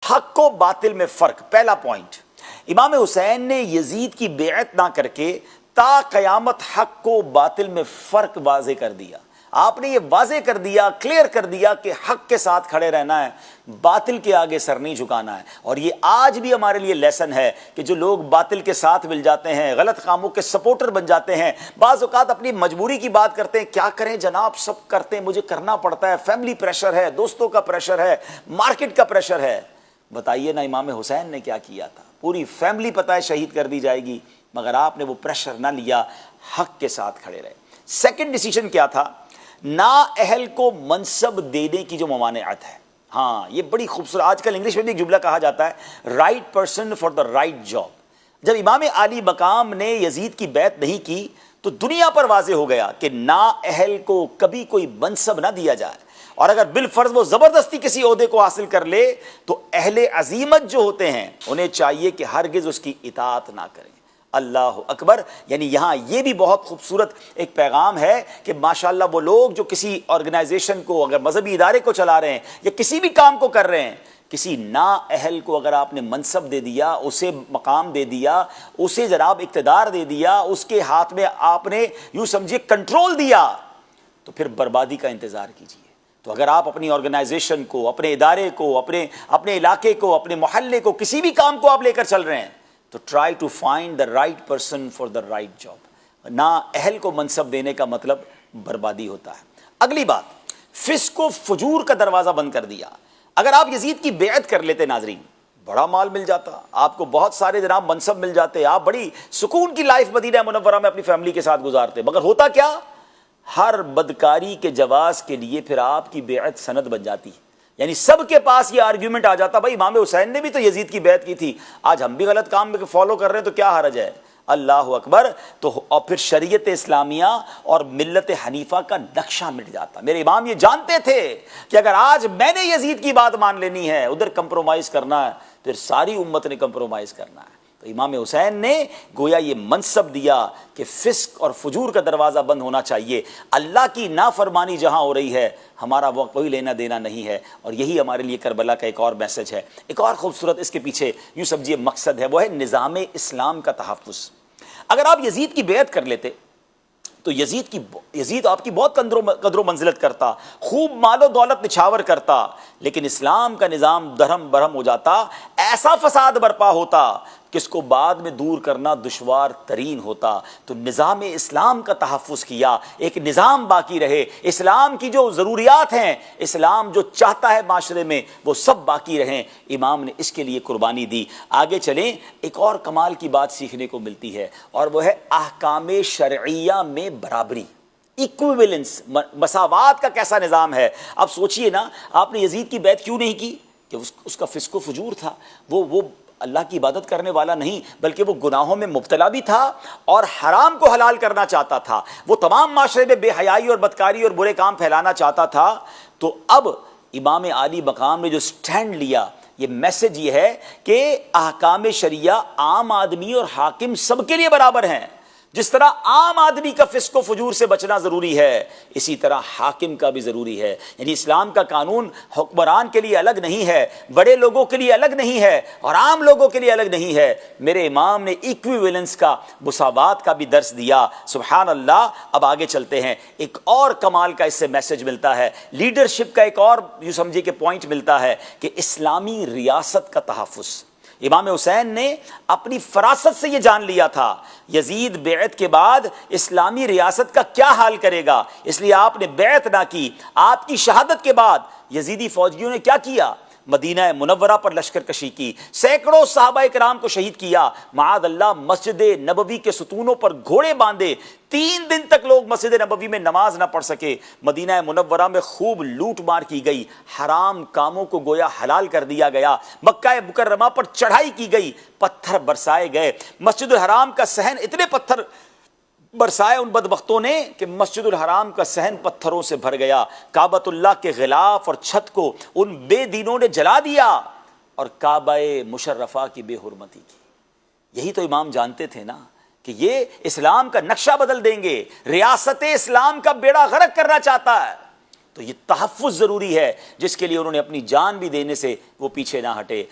حق و باطل میں فرق. پہلا پوائنٹ، امام حسین نے یزید کی بیعت نہ کر کے تا قیامت حق و باطل میں فرق واضح کر دیا. آپ نے یہ واضح کر دیا، کلیئر کر دیا کہ حق کے ساتھ کھڑے رہنا ہے، باطل کے آگے سر نہیں جھکانا ہے. اور یہ آج بھی ہمارے لیے لیسن ہے کہ جو لوگ باطل کے ساتھ مل جاتے ہیں، غلط کاموں کے سپورٹر بن جاتے ہیں، بعض اوقات اپنی مجبوری کی بات کرتے ہیں، کیا کریں جناب، سب کرتے ہیں، مجھے کرنا پڑتا ہے، فیملی پریشر ہے، دوستوں کا پریشر ہے، مارکیٹ کا پریشر ہے. بتائیے نا امام حسین نے کیا کیا تھا؟ پوری فیملی پتہ ہے شہید کر دی جائے گی، مگر آپ نے وہ پریشر نہ لیا، حق کے ساتھ کھڑے رہے. سیکنڈ ڈیسیژن کیا تھا؟ نااہل کو منصب دینے کی جو ممانعت ہے. ہاں یہ بڑی خوبصورت، آج کل انگلش میں بھی ایک جملہ کہا جاتا ہے، right person for the right job. جب امام علی مقام نے یزید کی بیعت نہیں کی تو دنیا پر واضح ہو گیا کہ نااہل کو کبھی کوئی منصب نہ دیا جائے، اور اگر بالفرض وہ زبردستی کسی عہدے کو حاصل کر لے تو اہل عزیمت جو ہوتے ہیں انہیں چاہیے کہ ہرگز اس کی اطاعت نہ کریں. اللہ اکبر. یعنی یہاں یہ بھی بہت خوبصورت ایک پیغام ہے کہ ماشاءاللہ وہ لوگ جو کسی آرگنائزیشن کو، اگر مذہبی ادارے کو چلا رہے ہیں یا کسی بھی کام کو کر رہے ہیں، کسی نااہل کو اگر آپ نے منصب دے دیا، اسے مقام دے دیا، اسے جناب اقتدار دے دیا، اس کے ہاتھ میں آپ نے یوں سمجھیے کنٹرول دیا، تو پھر بربادی کا انتظار کیجیے. تو اگر آپ اپنی آرگنائزیشن کو، اپنے ادارے کو، اپنے علاقے کو، اپنے محلے کو، کسی بھی کام کو آپ لے کر چل رہے ہیں تو try to find the right person for the right job. نااہل کو منصب دینے کا مطلب بربادی ہوتا ہے. اگلی بات، فسق و فجور کا دروازہ بند کر دیا. اگر آپ یزید کی بیعت کر لیتے ناظرین، بڑا مال مل جاتا آپ کو، بہت سارے جناب منصب مل جاتے، آپ بڑی سکون کی لائف مدینہ منورہ میں اپنی فیملی کے ساتھ گزارتے. مگر ہوتا کیا؟ ہر بدکاری کے جواز کے لیے پھر آپ کی بیعت سند بن جاتی. یعنی سب کے پاس یہ آرگیومنٹ آ جاتا، بھائی امام حسین نے بھی تو یزید کی بیعت کی تھی، آج ہم بھی غلط کام میں فالو کر رہے ہیں تو کیا حرج ہے؟ اللہ اکبر. تو اور پھر شریعت اسلامیہ اور ملت حنیفہ کا نقشہ مٹ جاتا. میرے امام یہ جانتے تھے کہ اگر آج میں نے یزید کی بات مان لینی ہے، ادھر کمپرومائز کرنا ہے، پھر ساری امت نے کمپرومائز کرنا ہے. تو امام حسین نے گویا یہ منصب دیا کہ فسق اور فجور کا دروازہ بند ہونا چاہیے. اللہ کی نافرمانی جہاں ہو رہی ہے ہمارا وہ کوئی لینا دینا نہیں ہے. اور یہی ہمارے لیے کربلا کا ایک اور میسج ہے، ایک اور خوبصورت اس کے پیچھے یوں سمجھیے مقصد ہے، وہ ہے نظام اسلام کا تحفظ. اگر آپ یزید کی بیعت کر لیتے تو یزید آپ کی بہت قدر و منزلت کرتا، خوب مال و دولت نچھاور کرتا، لیکن اسلام کا نظام درہم برہم ہو جاتا، ایسا فساد برپا ہوتا کہ اس کو بعد میں دور کرنا دشوار ترین ہوتا. تو نظام اسلام کا تحفظ کیا، ایک نظام باقی رہے، اسلام کی جو ضروریات ہیں، اسلام جو چاہتا ہے معاشرے میں وہ سب باقی رہیں. امام نے اس کے لیے قربانی دی. آگے چلیں، ایک اور کمال کی بات سیکھنے کو ملتی ہے، اور وہ ہے احکام شرعیہ میں برابری، ایکویولنس، مساوات کا کیسا نظام ہے. اب سوچئے نا، آپ نے یزید کی بیعت کیوں نہیں کی؟ کہ اس کا فسق و فجور تھا، وہ اللہ کی عبادت کرنے والا نہیں، بلکہ وہ گناہوں میں مبتلا بھی تھا اور حرام کو حلال کرنا چاہتا تھا، وہ تمام معاشرے میں بے حیائی اور بدکاری اور برے کام پھیلانا چاہتا تھا. تو اب امام علی مقام نے جو سٹینڈ لیا، یہ میسج یہ ہے کہ احکام شریعہ عام آدمی اور حاکم سب کے لیے برابر ہیں. جس طرح عام آدمی کا فسق و فجور سے بچنا ضروری ہے، اسی طرح حاکم کا بھی ضروری ہے. یعنی اسلام کا قانون حکمران کے لیے الگ نہیں ہے، بڑے لوگوں کے لیے الگ نہیں ہے، اور عام لوگوں کے لیے الگ نہیں ہے. میرے امام نے ایکویولنس کا، مساوات کا بھی درس دیا. سبحان اللہ. اب آگے چلتے ہیں، ایک اور کمال کا اس سے میسج ملتا ہے، لیڈرشپ کا ایک اور یوں سمجھے کہ پوائنٹ ملتا ہے کہ اسلامی ریاست کا تحفظ. امام حسین نے اپنی فراست سے یہ جان لیا تھا یزید بیعت کے بعد اسلامی ریاست کا کیا حال کرے گا، اس لیے آپ نے بیعت نہ کی. آپ کی شہادت کے بعد یزیدی فوجیوں نے کیا کیا؟ مدینہ منورہ پر لشکر کشی کی، سینکڑوں صحابہ کرام کو شہید کیا. معاذ اللہ، مسجد نبوی کے ستونوں پر گھوڑے باندھے 3 دن تک لوگ مسجد نبوی میں نماز نہ پڑھ سکے. مدینہ منورہ میں خوب لوٹ مار کی گئی، حرام کاموں کو گویا حلال کر دیا گیا. مکہ مکرمہ پر چڑھائی کی گئی، پتھر برسائے گئے. مسجد الحرام کا صحن، اتنے پتھر برسائے ان بدبختوں نے کہ مسجد الحرام کا صحن پتھروں سے بھر گیا. کعبۃ اللہ کے غلاف اور چھت کو ان بے دینوں نے جلا دیا اور کعبہ مشرفہ کی بے حرمتی کی. یہی تو امام جانتے تھے نا کہ یہ اسلام کا نقشہ بدل دیں گے، ریاست اسلام کا بیڑا غرق کرنا چاہتا ہے. تو یہ تحفظ ضروری ہے جس کے لیے انہوں نے اپنی جان بھی دینے سے وہ پیچھے نہ ہٹے.